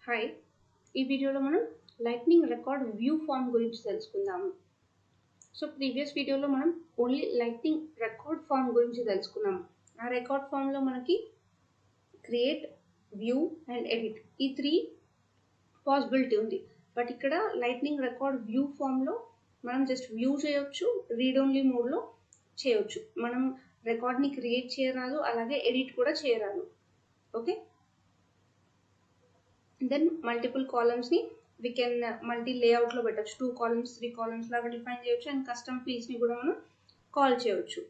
Hi, ఈ వీడియోలో మనం లైట్నింగ్ రికార్డ్ వ్యూ ఫామ్ గురించి తెలుసుకుందాము. సో ప్రీవియస్ వీడియోలో మనం ఓన్లీ లైట్నింగ్ రికార్డ్ ఫామ్ గురించి తెలుసుకున్నాము. ఆ రికార్డ్ ఫామ్లో మనకి క్రియేట్, వ్యూ అండ్ ఎడిట్ ఈ 3 పాసిబిలిటీ ఉంది. బట్ ఇక్కడ లైట్నింగ్ రికార్డ్ వ్యూ ఫామ్లో మనం జస్ట్ వ్యూ చేయొచ్చు, రీడ్ ఓన్లీ మోడ్లో చేయొచ్చు. మనం రికార్డ్ని క్రియేట్ చేయరాదు, అలాగే ఎడిట్ కూడా చేయరాదు. ఓకే, దెన్ మల్టిపుల్ కాలమ్స్ని we can మల్టీ లేఅవుట్లో పెట్టచ్చు. 2 columns 3 columns లాగా డిఫైన్ చేయొచ్చు. అండ్ కస్టమ్ ఫీల్డ్స్ని కూడా మనం కాల్ చేయొచ్చు.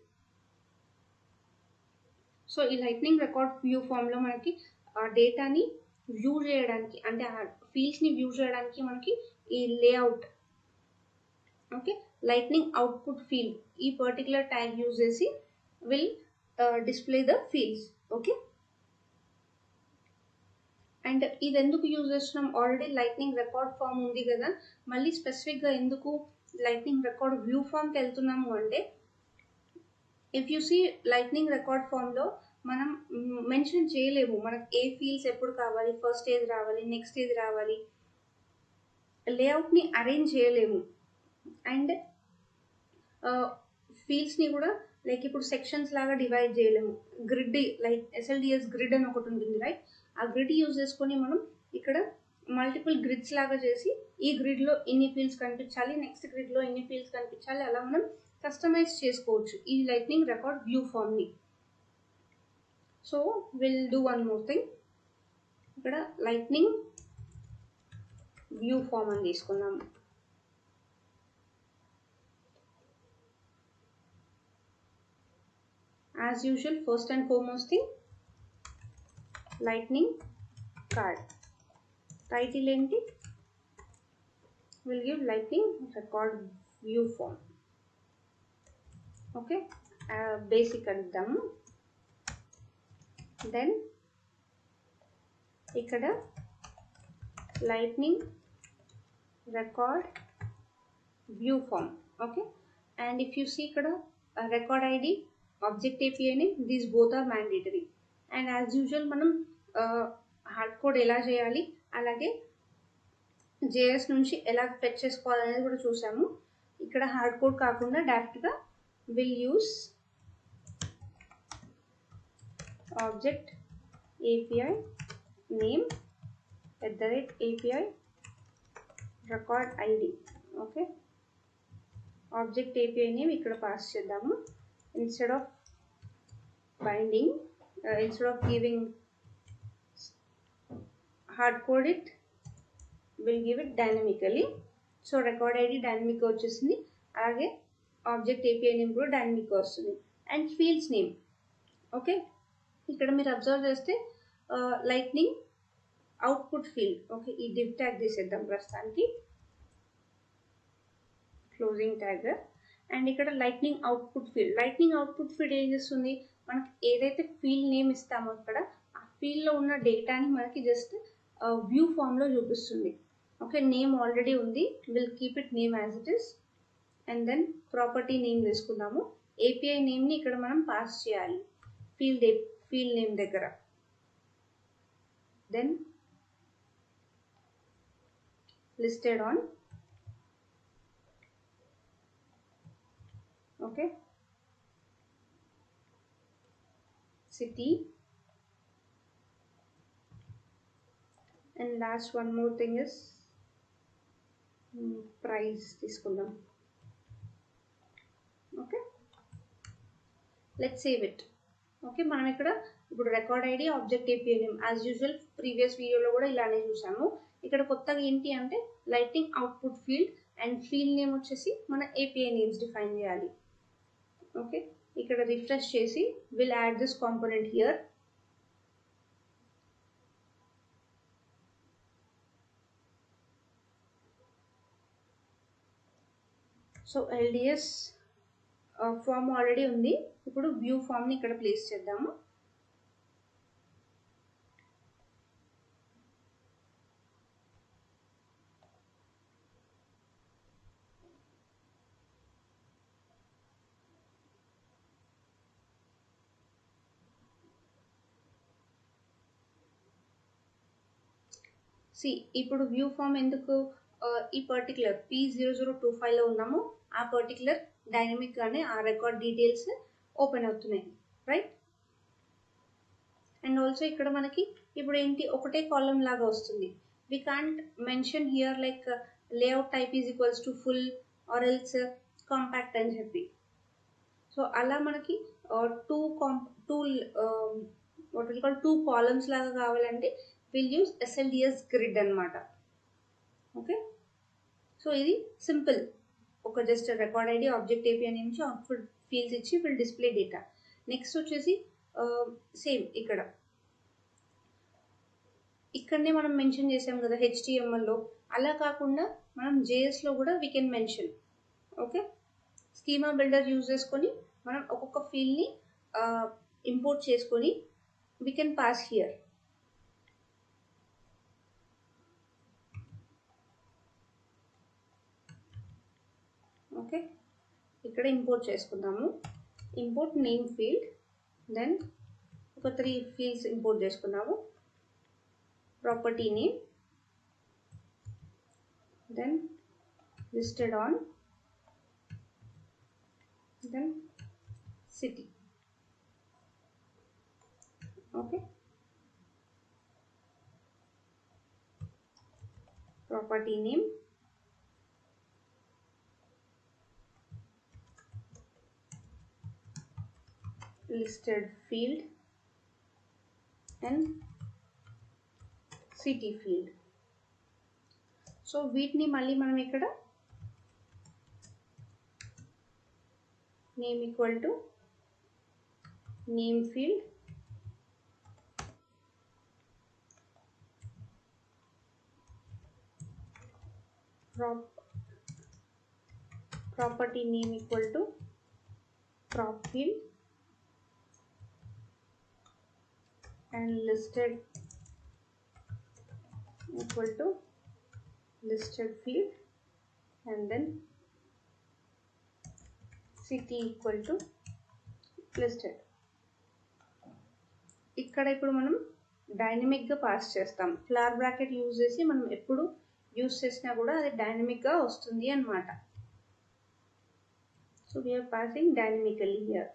సో ఈ లైట్నింగ్ రికార్డ్ వ్యూ ఫామ్లో మనకి ఆ డేటాని వ్యూ చేయడానికి, అంటే ఆ ఫీల్డ్స్ని వ్యూ చేయడానికి మనకి ఈ layout, okay, lightning output field ఈ పర్టికులర్ ట్యాగ్ యూజ్ చేసి will display the fields. Okay, and ఇది ఎందుకు యూజ్ చేస్తున్నాం? ఆల్రెడీ లైట్నింగ్ రికార్డ్ ఫామ్ ఉంది కదా, మళ్ళీ స్పెసిఫిక్గా ఎందుకు లైట్నింగ్ రికార్డ్ వ్యూ ఫామ్కి వెళ్తున్నాము అంటే, if you see lightning record ఫామ్లో మనం మెన్షన్ చేయలేము మనకు ఏ ఫీల్డ్స్ ఎప్పుడు కావాలి, ఫస్ట్ ఏది రావాలి, నెక్స్ట్ ఏది రావాలి, లేఅవుట్ని అరేంజ్ చేయలేము. అండ్ ఫీల్డ్స్ని కూడా లైక్ ఇప్పుడు సెక్షన్స్ లాగా డివైడ్ చేయలేము. గ్రిడ్, లైక్ ఎస్ఎల్డిఎస్ గ్రిడ్ అని ఒకటి ఉంటుంది రైట్, ఆ గ్రిడ్ యూజ్ చేసుకొని మనం ఇక్కడ మల్టిపుల్ గ్రిడ్స్ లాగా చేసి ఈ గ్రిడ్లో ఇన్ని ఫీల్డ్స్ కనిపించాలి, నెక్స్ట్ గ్రిడ్లో ఇన్ని ఫీల్డ్స్ కనిపించాలి, అలా మనం కస్టమైజ్ చేసుకోవచ్చు ఈ లైట్నింగ్ రికార్డ్ వ్యూ ఫామ్ని. So will do one more thing, ఇక్కడ లైట్నింగ్ వ్యూ ఫామ్ అని తీసుకున్నాము. As usual, first and foremost thing, lightning card. Title enti will give lightning record view form. Okay, basic addamu. Then ikkada lightning record view form. Okay, and if you see ikkada record ID, object API name, these both are mandatory. And as usual మనం hard code ఎలా చేయాలి, అలాగే JS నుంచి ఎలా fetch చేసుకోవాలనేది కూడా చూసాము. ఇక్కడ హార్డ్ కోడ్ కాకుండా డైరెక్ట్గా will use object API name @API record ID. Okay, object API name ఇక్కడ పాస్ చేద్దాము. Instead of binding, instead of giving hard code it, will give it dynamically. So record ID dynamic వచ్చేసింది, అలాగే object API name కూడా dynamic వస్తుంది. And fields name, okay, ఇక్కడ మీరు observe చేస్తే lightning output field. Okay, ఈ div tag తీసేద్దాం ప్రస్తుతానికి, క్లోజింగ్ ట్యాగ్. అండ్ ఇక్కడ lightning output field, lightning output field ఏం చేస్తుంది, మనకి ఏదైతే ఫీల్డ్ నేమ్ ఇస్తామో ఇక్కడ ఆ ఫీల్డ్లో ఉన్న డేటాని మనకి జస్ట్ వ్యూ ఫామ్లో చూపిస్తుంది. ఓకే, నేమ్ ఆల్రెడీ ఉంది, will keep it name as it is. And then property name తీసుకుందాము. ఏపీఐ నేమ్ని ఇక్కడ మనం పాస్ చేయాలి ఫీల్డ్ నేమ్ దగ్గర. Then listed on, okay, city, and last one more thing is price తీసుకుందాం. Okay, let's save it. Okay, మనం ఇక్కడ ఇప్పుడు record ID, object API name as usual previous వీడియోలో కూడా ఇలానే చూసాము. ఇక్కడ కొత్తగా ఏంటి అంటే lightning output field and field name వచ్చేసి మన ఏపీఐ నేమ్స్ డిఫైన్ చేయాలి. ఓకే, ఇక్కడ రిఫ్రెష్ చేసి will add this component here. So LDS form already ఉంది, ఇప్పుడు వ్యూ ఫామ్ని ఇక్కడ ప్లేస్ చేద్దాము. సి ఇప్పుడు వ్యూ ఫామ్ ఎందుకు ఈ పర్టికులర్ P0025లో ఉన్నాము, ఆ పర్టికులర్ డైనమిక్ గానే ఆ రికార్డ్ డీటెయిల్స్ ఓపెన్ అవుతున్నాయి, రైట్. అండ్ ఆల్సో ఇక్కడ మనకి ఇప్పుడు ఏంటి ఒకటే కాలమ్ లాగా వస్తుంది. We can't mention here like layout type is equals to full or else compact అని చెప్పి. సో అలా మనకి టూ కాలమ్స్ లాగా కావాలంటే విల్ యూజ్ SLDS గ్రిడ్ అనమాట. ఓకే, సో ఇది సింపుల్, ఒక just record ID object API నుంచి అవుట్పుట్ ఫీల్డ్స్ ఇచ్చి విల్ డిస్ప్లే డేటా. నెక్స్ట్ వచ్చేసి సేమ్ ఇక్కడనే మనం మెన్షన్ చేసాం కదా HTML లో, అలా కాకుండా మనం JS లో కూడా we can mention. Okay, schema builder use చేసుకొని మనం ఒక్కొక్క ఫీల్డ్ని ఇంపోర్ట్ చేసుకొని we can pass here. Okay, ఇక్కడ ఇంపోర్ట్ చేసుకుందాము. ఇంపోర్ట్ నేమ్ ఫీల్డ్, దెన్ ఒక 3 ఫీల్డ్స్ ఇంపోర్ట్ చేసుకున్నాము. Property name, then listed on, then city. Okay, property name, listed field and city field. So వీటిని మళ్ళీ మనం ఇక్కడ name equal to name field, property name equal to prop field and listed equal to listed field and then city equal to listed. ఇక్కడ ఇప్పుడు మనం dynamic గా pass చేస్తాం. Flower bracket use చేసి మనం ఎప్పుడు యూజ్ చేసినా కూడా అది డైనమిక్ గా వస్తుంది అన్నమాట. So we are passing dynamically here.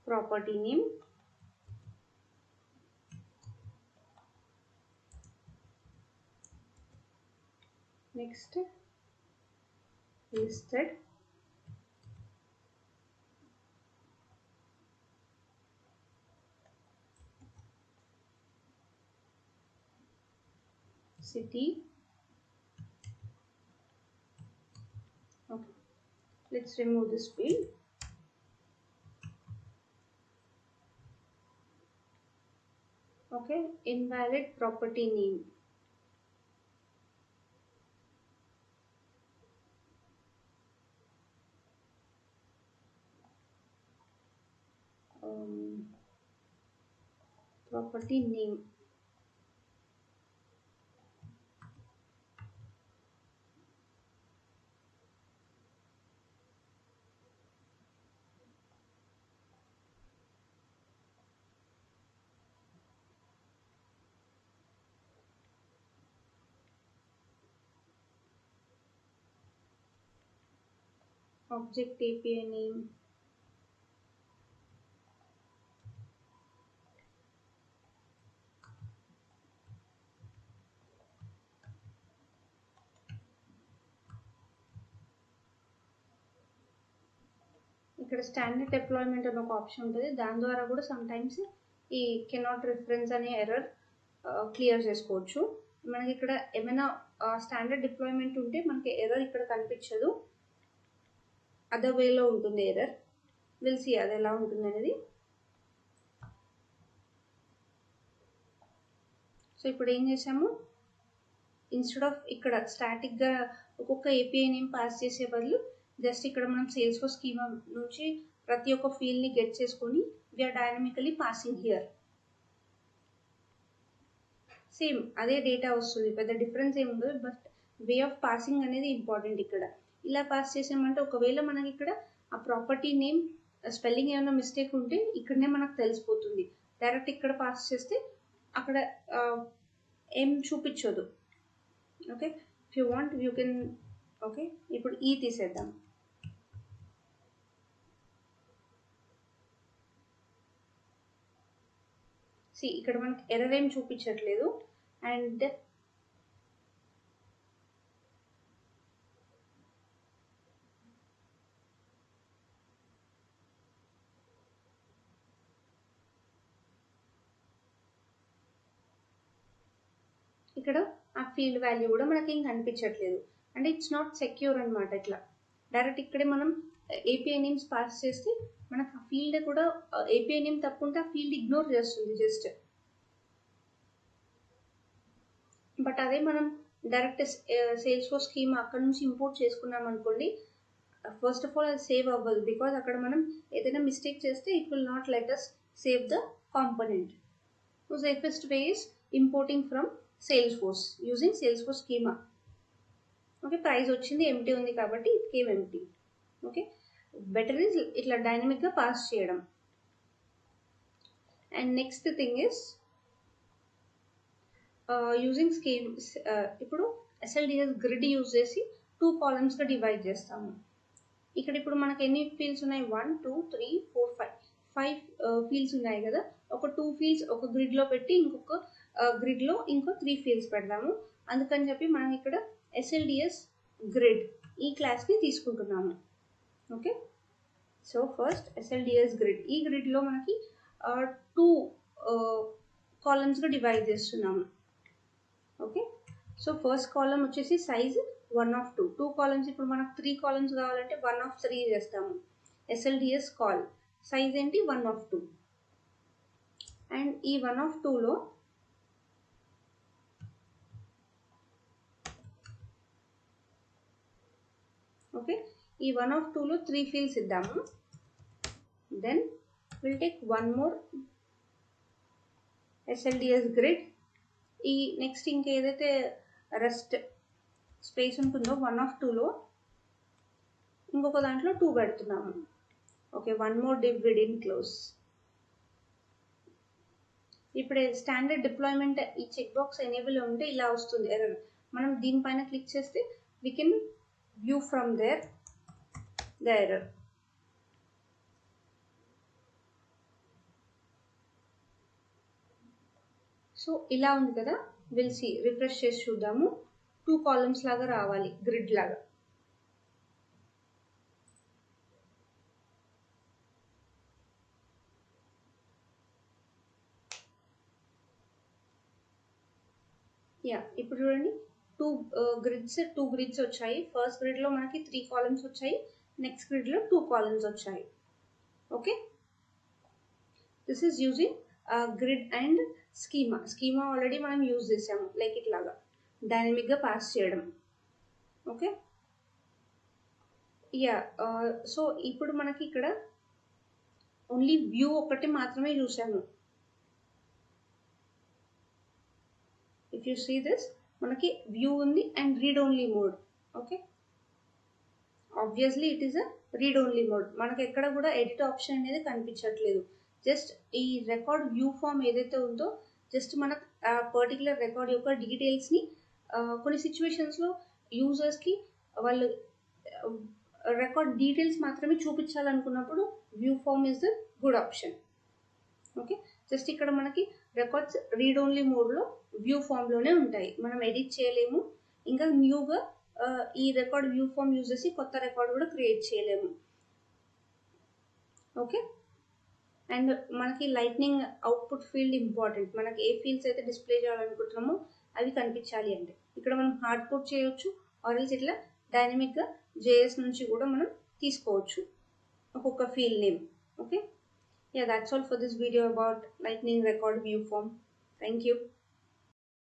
Property name, next listed, city. Okay, let's remove this field. Okay, invalid property name. Property name, object API name, ఇక్కడ స్టాండర్డ్ డిప్లాయ్మెంట్ అనే ఒక ఆప్షన్ ఉంటుంది. దాని ద్వారా కూడా సమ్ టైమ్స్ ఈ కెనాట్ రిఫరెన్స్ అనే error clear చేసుకోవచ్చు. మనకి ఇక్కడ ఏమైనా స్టాండర్డ్ డిప్లాయ్మెంట్ ఉంటే మనకి ఎర్రర్ ఇక్కడ కనిపించదు, అదర్ వేలో ఉంటుంది ఎర్రర్. విల్ సీ అది ఎలా ఉంటుంది అనేది. సో ఇప్పుడు ఏం చేసాము, ఇన్స్టెడ్ ఆఫ్ ఇక్కడ స్టాటిక్గా ఒక్కొక్క API నేమ్ పాస్ చేసే బదులు జస్ట్ ఇక్కడ మనం సేల్స్ఫోర్స్ స్కీమా నుంచి ప్రతి ఒక్క ఫీల్డ్ని గెట్ చేసుకొని we are dynamically passing here. Same అదే డేటా వస్తుంది, పెద్ద డిఫరెన్స్ ఏమి ఉండదు. బట్ వే ఆఫ్ పాసింగ్ అనేది ఇంపార్టెంట్. ఇక్కడ ఇలా పాస్ చేసామంటే ఒకవేళ మనకి ఇక్కడ ఆ ప్రాపర్టీ నేమ్ స్పెల్లింగ్ ఏమైనా మిస్టేక్ ఉంటే ఇక్కడనే మనకు తెలిసిపోతుంది. డైరెక్ట్ ఇక్కడ పాస్ చేస్తే అక్కడ ఏం చూపించదు. Okay, if you want you can. Okay, ఇప్పుడు ఈ తీసేద్దాం. ఇక్కడ మనకి ఎర్రర్ ఏం చూపించట్లేదు. అండ్ ఇక్కడ ఆ ఫీల్డ్ వాల్యూ కూడా మనకి ఏం కనిపించట్లేదు. అంటే ఇట్స్ నాట్ సెక్యూర్ అనమాట. ఇట్లా డైరెక్ట్ ఇక్కడే మనం ఏపీఐ నేమ్స్ పాస్ చేస్తే మనకు ఆ ఫీల్డ్ కూడా ఏపీఐ నేమ్ తప్పుంటే ఆ ఫీల్డ్ ఇగ్నోర్ చేస్తుంది జస్ట్. బట్ అదే మనం డైరెక్ట్ సేల్స్ఫోర్స్ స్కీమా అక్కడ నుంచి ఇంపోర్ట్ చేసుకున్నాం అనుకోండి, ఫస్ట్ ఆఫ్ ఆల్ అది సేవ్ అవ్వదు. బికాజ్ అక్కడ మనం ఏదైనా మిస్టేక్ చేస్తే it will not let us save the component. So safest way is importing from Salesforce using Salesforce schema. Okay, price వచ్చింది, ఎంటీ ఉంది కాబట్టి it came empty. Okay, better is ఇట్లా డైనమిక్గా పాస్ చేయడం. And next thing is using scheme. ఇప్పుడు SLDS grid use చేసి 2 కాలమ్స్గా divide చేస్తాము. ఇక్కడ ఇప్పుడు మనకు ఎన్ని ఫీల్డ్స్ ఉన్నాయి? 1 2 3 4 5 ఫీల్డ్స్ ఉన్నాయి కదా. ఒక 2 ఫీల్డ్స్ ఒక గ్రిడ్లో పెట్టి ఇంకొక గ్రిడ్లో ఇంకో 3 ఫీల్డ్స్ పెడదాము. అందుకని చెప్పి మనం ఇక్కడ SLDS గ్రిడ్ ఈ క్లాస్ని తీసుకుంటున్నాము. Okay, so first SLDS grid. ఈ గ్రిడ్లో మనకి 2 కాలమ్స్గా డివైడ్ చేస్తున్నాము. ఓకే, సో ఫస్ట్ కాలమ్ వచ్చేసి సైజ్ 1/2. 2 కాలమ్స్ ఇప్పుడు మనకు 3 కాలమ్స్ కావాలంటే 1/3 చేస్తాము. SLDS కాల్ సైజ్ ఏంటి? 1/2. అండ్ ఈ 1/2లో ఓకే, ఈ 1/2లో 3 ఫీల్డ్స్ ఇద్దాము. Then will take one more SLDS grid. ఈ నెక్స్ట్ ఇంకేదైతే రెస్ట్ స్పేస్ ఉంటుందో 1/2లో ఇంకొక దాంట్లో 2 పెడుతున్నాము. Okay, one more div within close. ఇప్పుడు స్టాండర్డ్ డిప్లాయ్మెంట్ ఈ చెక్ బాక్స్ ఎనేబుల్ ఉంటే ఇలా వస్తుంది ఎర్రర్. మనం దీనిపైన క్లిక్ చేస్తే we can view from there the error. So ఇలా ఉంది కదా. విల్ సి, రిఫ్రెష్ చేసి చూద్దాము. 2 కాలమ్స్ లాగా రావాలి, గ్రిడ్ లాగా. యా, ఇప్పుడు చూడండి 2 గ్రిడ్స్ వచ్చాయి. ఫస్ట్ గ్రిడ్లో మనకి 3 కాలమ్స్ వచ్చాయి, నెక్స్ట్ గ్రిడ్లో 2 కాలమ్స్ వచ్చాయి. Okay, this is using grid and schema already మనం యూజ్ చేసాము, లైక్ ఇట్లాగా డైనమిక్గా పాస్ చేయడం. ఓకే, యా, సో ఇప్పుడు మనకి ఇక్కడ ఓన్లీ వ్యూ ఒకటి మాత్రమే చూసాము. ఇఫ్ యూ సీ దిస్, మనకి వ్యూ ఉంది and read only mode. Okay, obviously it is a read only mode. మనకి ఎక్కడ కూడా ఎడిట్ ఆప్షన్ అనేది కనిపించట్లేదు. జస్ట్ ఈ రికార్డ్ వ్యూ ఫామ్ ఏదైతే ఉందో జస్ట్ మనకు ఆ పర్టికులర్ రికార్డ్ యొక్క డీటెయిల్స్ని కొన్ని సిచ్యువేషన్స్లో యూజర్స్కి వాళ్ళు రికార్డ్ డీటెయిల్స్ మాత్రమే చూపించాలనుకున్నప్పుడు view form is the good option. Okay, just ఇక్కడ మనకి రికార్డ్స్ రీడ్ ఓన్లీ మోడ్లో వ్యూ ఫామ్లోనే ఉంటాయి, మనం ఎడిట్ చేయలేము. ఇంకా న్యూగా ఈ రికార్డ్ వ్యూ ఫామ్ యూజ్ చేసి కొత్త రికార్డ్ కూడా క్రియేట్ చేయలేము. ఓకే, అండ్ మనకి లైట్నింగ్ అవుట్పుట్ ఫీల్డ్ ఇంపార్టెంట్. మనకి ఏ ఫీల్డ్స్ అయితే డిస్ప్లే చేయాలనుకుంటున్నామో అవి కనిపించాలి అంటే ఇక్కడ మనం హార్డ్ కోడ్ చేయొచ్చు, ఆర్ఎల్స్ ఇట్లా డైనమిక్గా JS నుంచి కూడా మనం తీసుకోవచ్చు ఒక్కొక్క field name. Okay, yeah, that's all for this video about lightning record view form. Thank you.